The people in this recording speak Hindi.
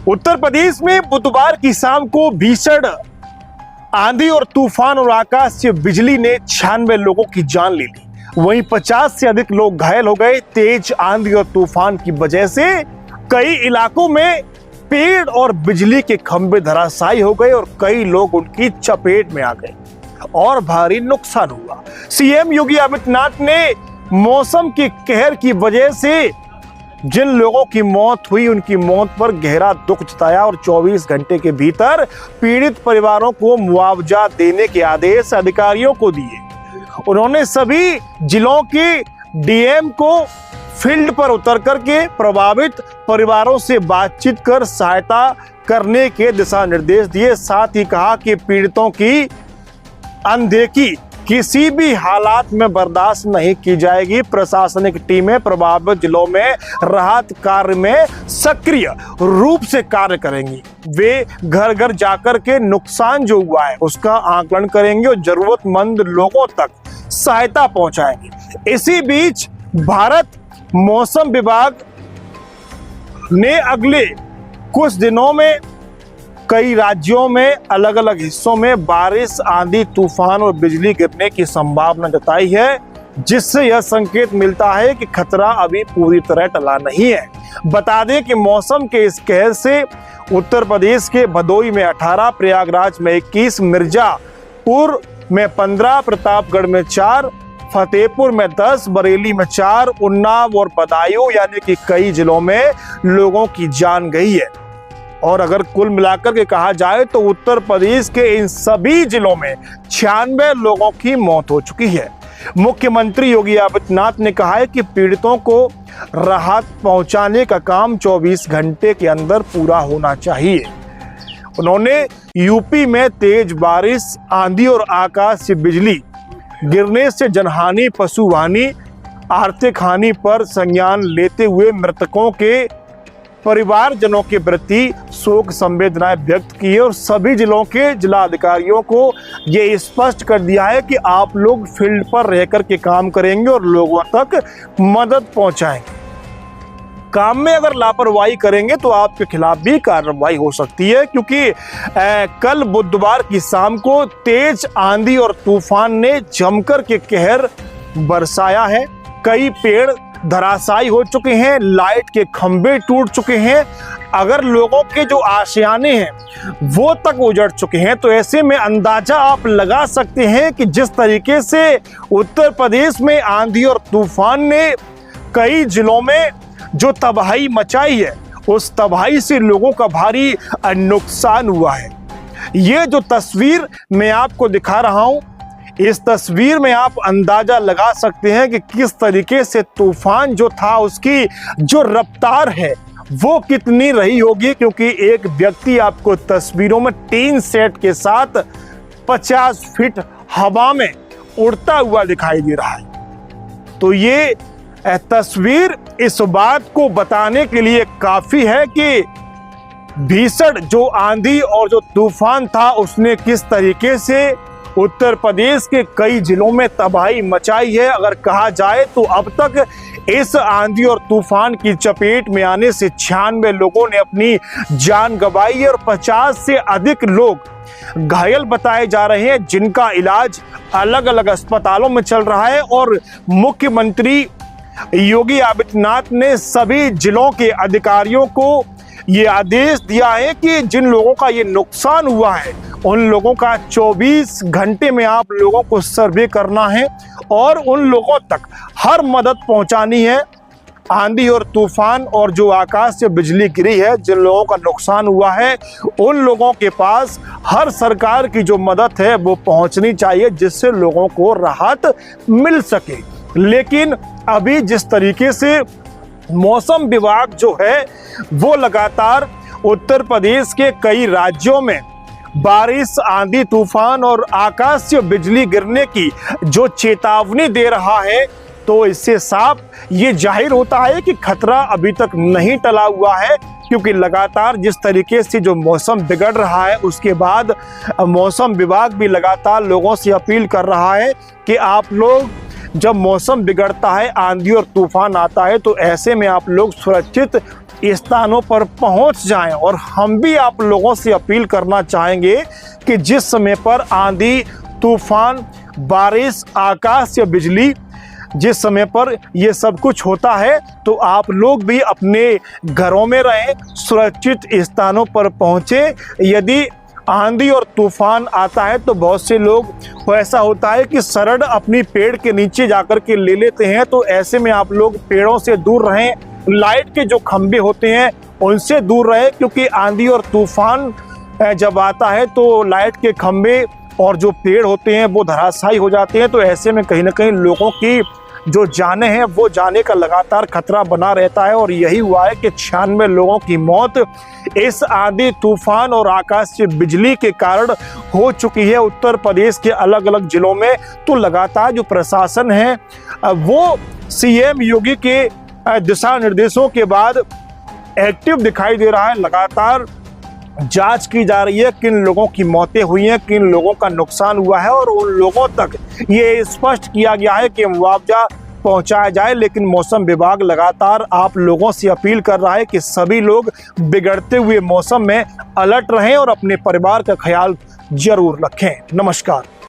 उत्तर प्रदेश में बुधवार की शाम को भीषण आंधी और तूफान और आकाश से बिजली ने 96 लोगों की जान ले ली। वहीं 50 से अधिक लोग घायल हो गए। तेज आंधी और तूफान की वजह से कई इलाकों में पेड़ और बिजली के खंभे धराशायी हो गए और कई लोग उनकी चपेट में आ गए और भारी नुकसान हुआ। सीएम योगी आदित्यनाथ ने मौसम के कहर की वजह से जिन लोगों की मौत हुई उनकी मौत पर गहरा दुख जताया और 24 घंटे के भीतर पीड़ित परिवारों को मुआवजा देने के आदेश अधिकारियों को दिए। उन्होंने सभी जिलों के डीएम को फील्ड पर उतर करके प्रभावित परिवारों से बातचीत कर सहायता करने के दिशा निर्देश दिए। साथ ही कहा कि पीड़ितों की अनदेखी किसी भी हालात में बर्दाश्त नहीं की जाएगी। प्रशासनिक टीमें प्रभावित जिलों में राहत कार्य में सक्रिय रूप से कार्य करेंगी। वे घर घर जाकर के नुकसान जो हुआ है उसका आकलन करेंगे और जरूरतमंद लोगों तक सहायता पहुंचाएंगे। इसी बीच भारत मौसम विभाग ने अगले कुछ दिनों में कई राज्यों में अलग अलग हिस्सों में बारिश, आंधी, तूफान और बिजली गिरने की संभावना जताई है, जिससे यह संकेत मिलता है कि खतरा अभी पूरी तरह टला नहीं है। बता दें कि मौसम के इस कहर से उत्तर प्रदेश के भदोही में 18, प्रयागराज में 21, मिर्जापुर में 15, प्रतापगढ़ में 4, फतेहपुर में 10, बरेली में 4, उन्नाव और बदायूं यानी कि कई जिलों में लोगों की जान गई है। और अगर कुल मिलाकर के कहा जाए तो उत्तर प्रदेश के इन सभी जिलों में 96 लोगों की मौत हो चुकी है। मुख्यमंत्री योगी आदित्यनाथ ने कहा है कि पीड़ितों को राहत पहुंचाने का काम 24 घंटे के अंदर पूरा होना चाहिए। उन्होंने यूपी में तेज बारिश, आंधी और आकाश से बिजली गिरने से जनहानि, पशुहानि, आर्थिक हानि पर संज्ञान लेते हुए मृतकों के परिवारजनों के प्रति शोक संवेदनाएं व्यक्त की है और सभी जिलों के जिला अधिकारियों को ये स्पष्ट कर दिया है कि आप लोग फील्ड पर रहकर के काम करेंगे और लोगों तक मदद पहुंचाएंगे। काम में अगर लापरवाही करेंगे तो आपके खिलाफ भी कार्रवाई हो सकती है, क्योंकि कल बुधवार की शाम को तेज आंधी और तूफान ने जमकर के कहर बरसाया है। कई पेड़ धराशायी हो चुके हैं, लाइट के खंभे टूट चुके हैं, अगर लोगों के जो आशियाने हैं वो तक उजड़ चुके हैं। तो ऐसे में अंदाजा आप लगा सकते हैं कि जिस तरीके से उत्तर प्रदेश में आंधी और तूफान ने कई जिलों में जो तबाही मचाई है उस तबाही से लोगों का भारी नुकसान हुआ है। ये जो तस्वीर मैं आपको दिखा रहा हूं, इस तस्वीर में आप अंदाजा लगा सकते हैं कि किस तरीके से तूफान जो था उसकी जो रफ्तार है वो कितनी रही होगी, क्योंकि एक व्यक्ति आपको तस्वीरों में टीन सेट के साथ 50 फीट हवा में उड़ता हुआ दिखाई दे रहा है। तो ये तस्वीर इस बात को बताने के लिए काफी है कि भीषण जो आंधी और जो तूफान था उसने किस तरीके से उत्तर प्रदेश के कई जिलों में तबाही मचाई है। अगर कहा जाए तो अब तक इस आंधी और तूफान की चपेट में आने से 96 लोगों ने अपनी जान गंवाई है और 50 से अधिक लोग घायल बताए जा रहे हैं, जिनका इलाज अलग अलग अस्पतालों में चल रहा है। और मुख्यमंत्री योगी आदित्यनाथ ने सभी जिलों के अधिकारियों को ये आदेश दिया है कि जिन लोगों का ये नुकसान हुआ है उन लोगों का 24 घंटे में आप लोगों को सर्वे करना है और उन लोगों तक हर मदद पहुंचानी है। आंधी और तूफान और जो आकाश से बिजली गिरी है, जिन लोगों का नुकसान हुआ है उन लोगों के पास हर सरकार की जो मदद है वो पहुंचनी चाहिए, जिससे लोगों को राहत मिल सके। लेकिन अभी जिस तरीके से मौसम विभाग जो है वो लगातार उत्तर प्रदेश के कई राज्यों में बारिश, आंधी, तूफान और आकाश से बिजली गिरने की जो चेतावनी दे रहा है, तो इससे साफ ये जाहिर होता है कि खतरा अभी तक नहीं टला हुआ है, क्योंकि लगातार जिस तरीके से जो मौसम बिगड़ रहा है उसके बाद मौसम विभाग भी लगातार लोगों से अपील कर रहा है कि आप लोग जब मौसम बिगड़ता है, आंधी और तूफान आता है, तो ऐसे में आप लोग सुरक्षित स्थानों पर पहुंच जाएं। और हम भी आप लोगों से अपील करना चाहेंगे कि जिस समय पर आंधी, तूफान, बारिश, आकाश या बिजली, जिस समय पर ये सब कुछ होता है, तो आप लोग भी अपने घरों में रहें, सुरक्षित स्थानों पर पहुंचे। यदि आंधी और तूफान आता है तो बहुत से लोग ऐसा होता है कि शरण अपनी पेड़ के नीचे जाकर के ले लेते हैं, तो ऐसे में आप लोग पेड़ों से दूर रहें, लाइट के जो खंभे होते हैं उनसे दूर रहें, क्योंकि आंधी और तूफान जब आता है तो लाइट के खंभे और जो पेड़ होते हैं वो धराशायी हो जाते हैं। तो ऐसे में कहीं ना कहीं लोगों की जो जाने हैं वो जाने का लगातार खतरा बना रहता है। और यही हुआ है कि 96 लोगों की मौत इस आंधी, तूफान और आकाशीय बिजली के कारण हो चुकी है उत्तर प्रदेश के अलग अलग जिलों में। तो लगातार जो प्रशासन है वो सीएम योगी के दिशा निर्देशों के बाद एक्टिव दिखाई दे रहा है। लगातार जांच की जा रही है किन लोगों की मौतें हुई हैं, किन लोगों का नुकसान हुआ है, और उन लोगों तक ये स्पष्ट किया गया है कि मुआवजा पहुंचाया जाए। लेकिन मौसम विभाग लगातार आप लोगों से अपील कर रहा है कि सभी लोग बिगड़ते हुए मौसम में अलर्ट रहें और अपने परिवार का ख्याल जरूर रखें। नमस्कार।